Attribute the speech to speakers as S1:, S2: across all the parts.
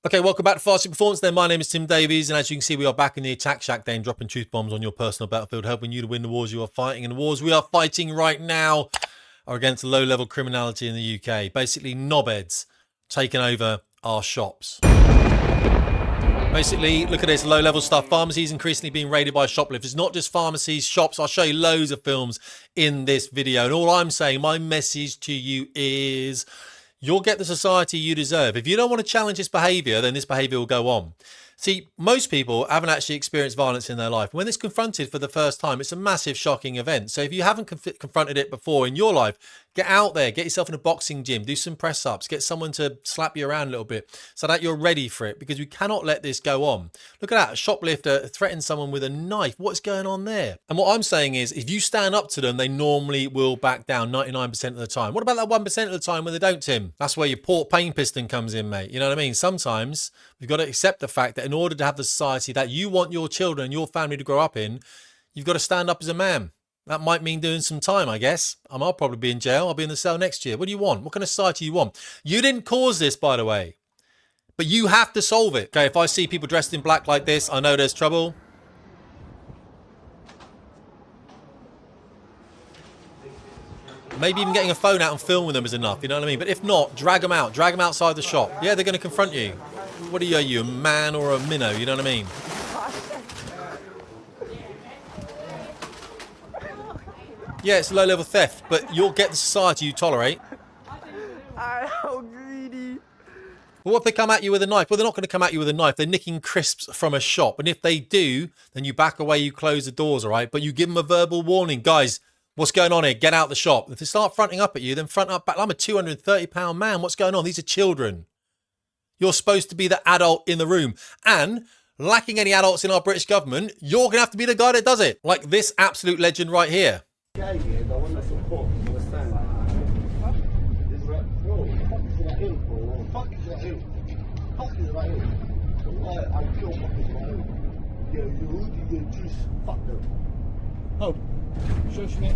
S1: Okay, welcome back to Fasting Performance then. My name is Tim Davies, and as you can see, we are back in the attack shack then, dropping truth bombs on your personal battlefield, helping you to win the wars you are fighting. And the wars we are fighting right now are against low-level criminality in the UK. Basically, knobheads taking over our shops. Basically, look at this low-level stuff. Pharmacies increasingly being raided by shoplifters. Not just pharmacies, shops. I'll show you loads of films in this video. And all I'm saying, my message to you is, you'll get the society you deserve. If you don't want to challenge this behaviour, then this behaviour will go on. See, most people haven't actually experienced violence in their life. When it's confronted for the first time, it's a massive, shocking event. So if you haven't confronted it before in your life, get out there, get yourself in a boxing gym, do some press-ups, get someone to slap you around a little bit so that you're ready for it, because we cannot let this go on. Look at that, a shoplifter threatened someone with a knife. What's going on there? And what I'm saying is, if you stand up to them, they normally will back down 99% of the time. What about that 1% of the time when they don't, Tim? That's where your port pain piston comes in, mate. You know what I mean? Sometimes we've got to accept the fact that in order to have the society that you want your children and your family to grow up in, you've got to stand up as a man. That might mean doing some time, I guess. I'll probably be in jail. I'll be in the cell next year. What do you want? What kind of society you want? You didn't cause this, by the way, but you have to solve it. Okay, if I see people dressed in black like this, I know there's trouble. Maybe even getting a phone out and filming them is enough, you know what I mean? But if not, drag them out. Drag them outside the shop. Yeah, they're going to confront you. What are you, a man or a minnow? You know what I mean? Yeah, it's low-level theft, but you'll get the society you tolerate.
S2: I'm so greedy.
S1: Well, what if they come at you with a knife? Well, they're not going to come at you with a knife. They're nicking crisps from a shop. And if they do, then you back away, you close the doors, all right? But you give them a verbal warning. Guys, what's going on here? Get out the shop. If they start fronting up at you, then front up back. I'm a 230-pound man. What's going on? These are children. You're supposed to be the adult in the room. And lacking any adults in our British government, you're going to have to be the guy that does it. Like this absolute legend right here.
S2: Oh, shush mate.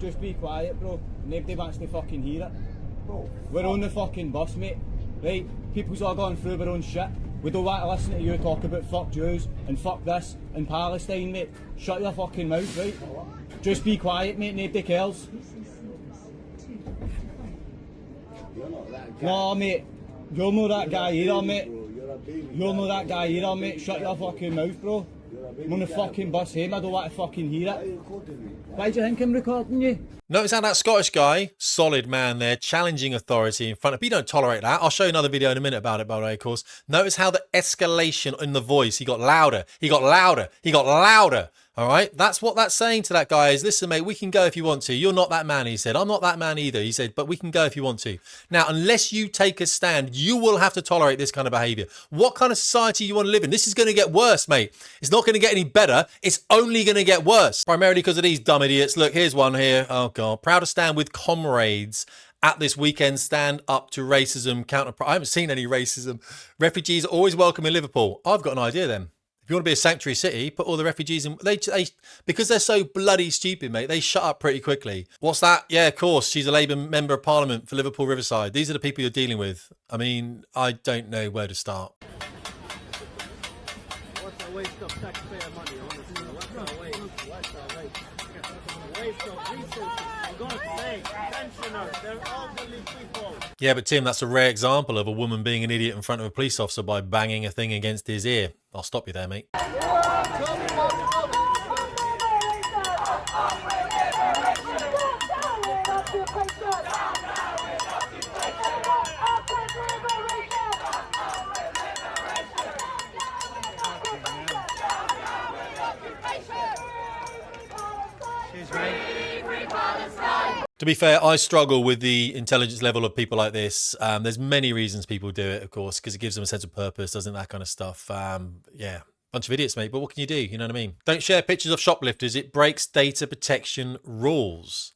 S2: Just be quiet, bro. Nobody wants to fucking hear it. We're on the fucking bus, mate. Right? People's all gone through their own shit. We don't want to listen to you talk about fuck Jews and fuck this and Palestine, mate. Shut your fucking mouth, right? Just be quiet, mate. Nobody cares. No, mate. You're not that guy either, mate. You're not that guy either, mate. Shut your fucking mouth, bro. I'm on the fucking bus home. I don't want to fucking hear it. Why do you think I'm recording you?
S1: Notice how that Scottish guy, solid man there, challenging authority in front of... But you don't tolerate that. I'll show you another video in a minute about it, by the way, of course. Notice how the escalation in the voice, he got louder. He got louder. He got louder. All right? That's what that's saying to that guy is, listen, mate, we can go if you want to. You're not that man, he said. I'm not that man either, he said, but we can go if you want to. Now, unless you take a stand, you will have to tolerate this kind of behaviour. What kind of society you want to live in? This is going to get worse, mate. It's not going to get any better. It's only going to get worse. Primarily because of these dumb idiots. Look, here's one here. Oh, God. Proud to stand with comrades at this weekend stand up to racism counter. I haven't seen any racism. Refugees are always welcome in Liverpool. I've got an idea then. If you want to be a sanctuary city, put all the refugees in. They because they're so bloody stupid, mate, they shut up pretty quickly. What's that? Yeah, of course. She's a Labour member of Parliament for Liverpool Riverside. These are the people you're dealing with. I mean, I don't know where to start.
S3: What's a waste of taxpayer money, honestly? What's a waste? What's a waste? Waste of resources. For God's sake, pensioners, they're elderly people.
S1: Yeah, but Tim, that's a rare example of a woman being an idiot in front of a police officer by banging a thing against his ear. I'll stop you there, mate. To be fair, I struggle with the intelligence level of people like this. There's many reasons people do it, of course, because it gives them a sense of purpose, doesn't it? That kind of stuff. Yeah, bunch of idiots, mate. But what can you do? You know what I mean? Don't share pictures of shoplifters. It breaks data protection rules.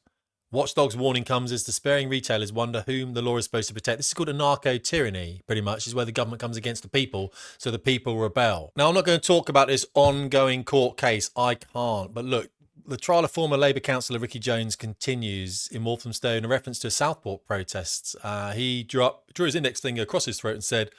S1: Watchdog's warning comes as despairing retailers wonder whom the law is supposed to protect. This is called anarcho-tyranny, pretty much. This is where the government comes against the people, so the people rebel. Now, I'm not going to talk about this ongoing court case. I can't. But look, the trial of former Labour councillor Ricky Jones continues in Walthamstow in a reference to Southport protests. He drew his index finger across his throat and said,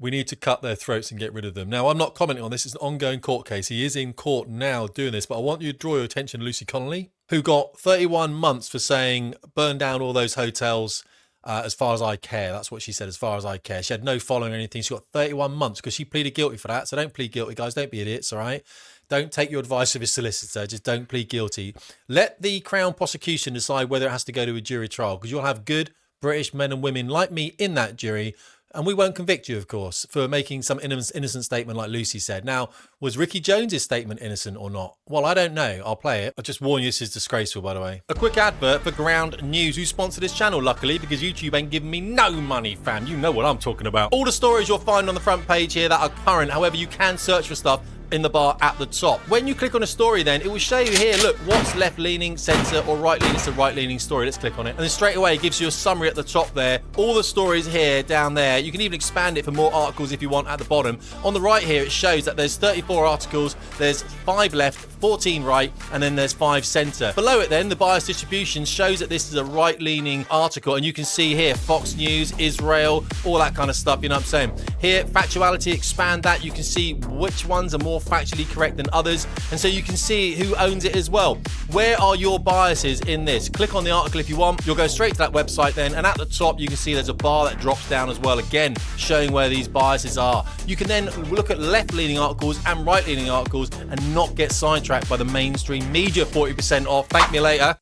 S1: We need to cut their throats and get rid of them. Now, I'm not commenting on this. It's an ongoing court case. He is in court now doing this, but I want you to draw your attention to Lucy Connolly, who got 31 months for saying, burn down all those hotels as far as I care. That's what she said, as far as I care. She had no following or anything. She got 31 months because she pleaded guilty for that. So don't plead guilty, guys. Don't be idiots, all right? Don't take your advice of his solicitor. Just don't plead guilty. Let the Crown prosecution decide whether it has to go to a jury trial, because you'll have good British men and women like me in that jury, and we won't convict you, of course, for making some innocent statement like Lucy said. Now, was Ricky Jones's statement innocent or not? Well, I don't know. I'll play it. I just warn you, this is disgraceful, by the way. A quick advert for Ground News, who sponsor this channel, luckily, because YouTube ain't giving me no money, fam. You know what I'm talking about. All the stories you'll find on the front page here that are current. However, you can search for stuff in the bar at the top. When you click on a story, then it will show you here, look, what's left-leaning, centre, or right-leaning. It's a right-leaning story. Let's click on it. And then straight away, it gives you a summary at the top there. All the stories here, down there. You can even expand it for more articles if you want at the bottom. On the right here, it shows that there's 34 articles. There's 5 left, 14 right, and then there's 5 centre. Below it then, the bias distribution shows that this is a right-leaning article. And you can see here, Fox News, Israel, all that kind of stuff, you know what I'm saying? Here, factuality, expand that. You can see which ones are more factually correct than others, and so you can see who owns it as well. Where are your biases in this? Click on the article if you want. You'll go straight to that website then, and at the top you can see there's a bar that drops down as well, again showing where these biases are. You can then look at left-leaning articles and right-leaning articles and not get sidetracked by the mainstream media. 40% off. Thank me later.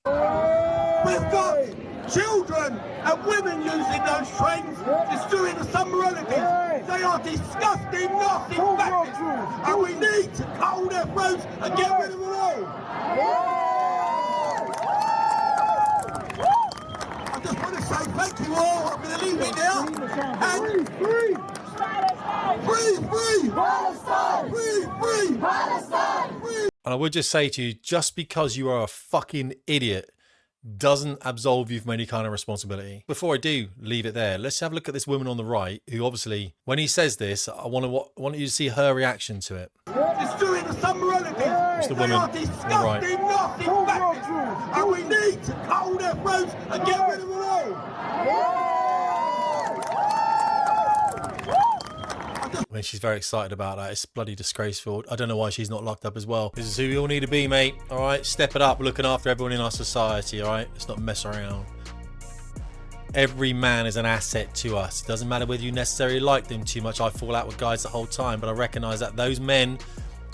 S4: We've got children and women using those trains, destroying the submoralities. They are disgusting, nasty bastards, and we need to cut their throats and get rid of them all. I just want to say thank you all. I'm going to leave it now. And free, free, Palestine, free, Palestine, free.
S1: And I would just say to you, just because you are a fucking idiot doesn't absolve you from any kind of responsibility. Before I do leave it there, let's have a look at this woman on the right, who obviously, when he says this, I want you to see her reaction to it.
S4: Destroying the submorality.
S1: It's the woman on the right.
S4: Nasty bastards, and we need to cut their throats and get rid of them all.
S1: I mean, she's very excited about that. It's bloody disgraceful. I don't know why she's not locked up as well. This is who we all need to be, mate. All right, step it up. We're looking after everyone in our society. All right, let's not mess around. Every man is an asset to us. It doesn't matter whether you necessarily like them too much. I fall out with guys the whole time, but I recognize that those men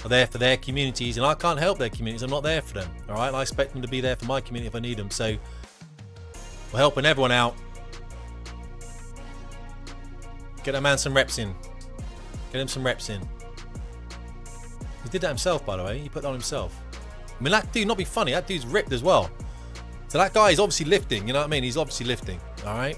S1: are there for their communities, and I can't help their communities. I'm not there for them. All right, I expect them to be there for my community if I need them. So we're helping everyone out. Get that man some reps in. Get him some reps in. He did that himself, by the way. He put that on himself. I mean, that dude, not be funny, that dude's ripped as well. So that guy is obviously lifting, you know what I mean? He's obviously lifting, all right?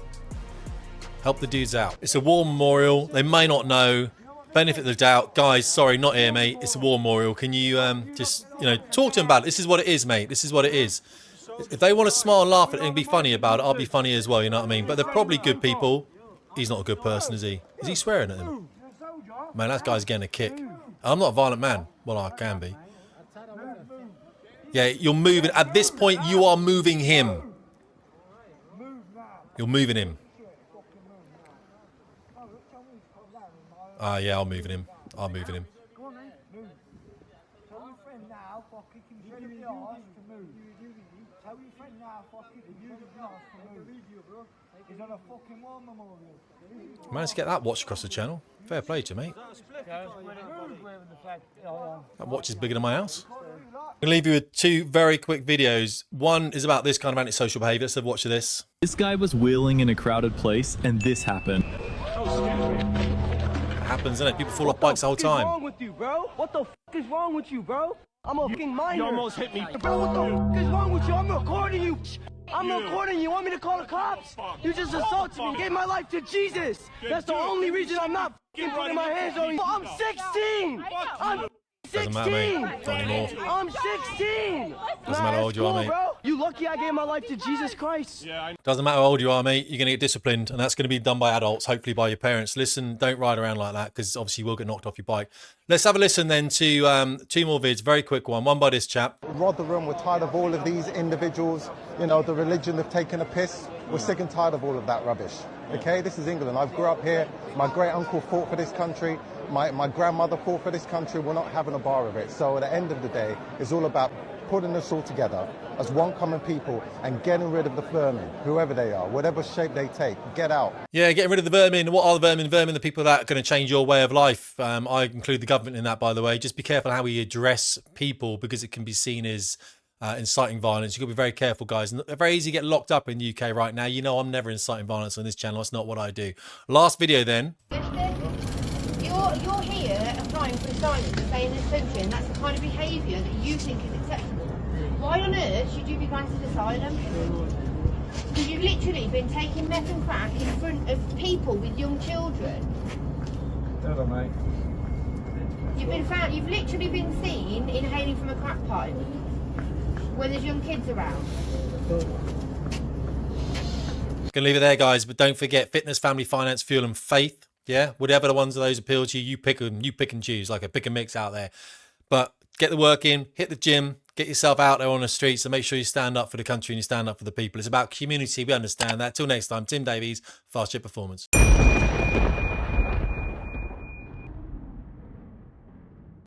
S1: Help the dudes out. It's a war memorial. They may not know. Benefit of the doubt. Guys, sorry, not here, mate. It's a war memorial. Can you just, you know, talk to him about it? This is what it is, mate. This is what it is. If they want to smile and laugh at it and be funny about it, I'll be funny as well, you know what I mean? But they're probably good people. He's not a good person, is he? Is he swearing at him? Man, that guy's getting a kick. I'm not a violent man. Well, I can be. Yeah, you're moving. At this point, you are moving him. You're moving him. Yeah, I'm moving him. I'm moving him. Managed to get that watch across the channel. Fair play to you, mate. That watch is bigger than my house. I'm going to leave you with 2 very quick videos. One is about this kind of antisocial behavior. Let's have a watch of this.
S5: This guy was wheeling in a crowded place, and this happened.
S1: It happens, isn't it? People fall off bikes the whole time.
S6: What's wrong with you, bro? What the f is wrong with you, bro? I'm a fucking minor.
S3: You almost hit me.
S6: Bro, what the f is wrong with you? I'm recording you. I'm recording you. You want me to call the cops? You just assaulted me. Gave my life to Jesus. That's the only reason I'm not f***ing putting my hands on you. I'm 16. I'm 16.
S1: Doesn't matter, mate. Not anymore.
S6: I'm 16.
S1: Doesn't matter how old you are, mate.
S6: Bro. You lucky I gave my life to Jesus Christ.
S1: Doesn't matter how old you are, mate. You're going to get disciplined, and that's going to be done by adults, hopefully by your parents. Listen, don't ride around like that, because obviously you will get knocked off your bike. Let's have a listen then to 2 more vids. Very quick one. One by this chap.
S7: Rotherham, we're tired of all of these individuals. You know, the religion have taken a piss. We're sick and tired of all of that rubbish. Okay, this is England. I grew up here. My great uncle fought for this country. My grandmother fought for this country. We're not having a bar of it. So at the end of the day, it's all about putting us all together as one common people and getting rid of the vermin, whoever they are, whatever shape they take. Get out.
S1: Yeah, getting rid of the vermin. What are the vermin? Vermin, the people that are going to change your way of life. I include the government in that, by the way. Just be careful how we address people, because it can be seen as inciting violence. You've got to be very careful, guys. And very easy to get locked up in the UK right now. You know I'm never inciting violence on this channel. That's not what I do. Last video then.
S8: You're here applying for asylum to stay in this country, and that's the kind of behaviour that you think is acceptable. Why on earth should you be granted asylum? Because you've literally been taking meth and crack in front of people with young children.
S2: Hello, mate.
S8: You've literally been seen inhaling from a crack pipe when there's young kids around.
S1: Gonna leave it there, guys, but don't forget fitness, family, finance, fuel and faith. Yeah, whatever the ones of those appeal to you, you pick them, you pick and choose, like a pick and mix out there. But get the work in, hit the gym, get yourself out there on the streets, and make sure you stand up for the country and you stand up for the people. It's about community. We understand that. Till next time, Tim Davies, Fast Chip Performance.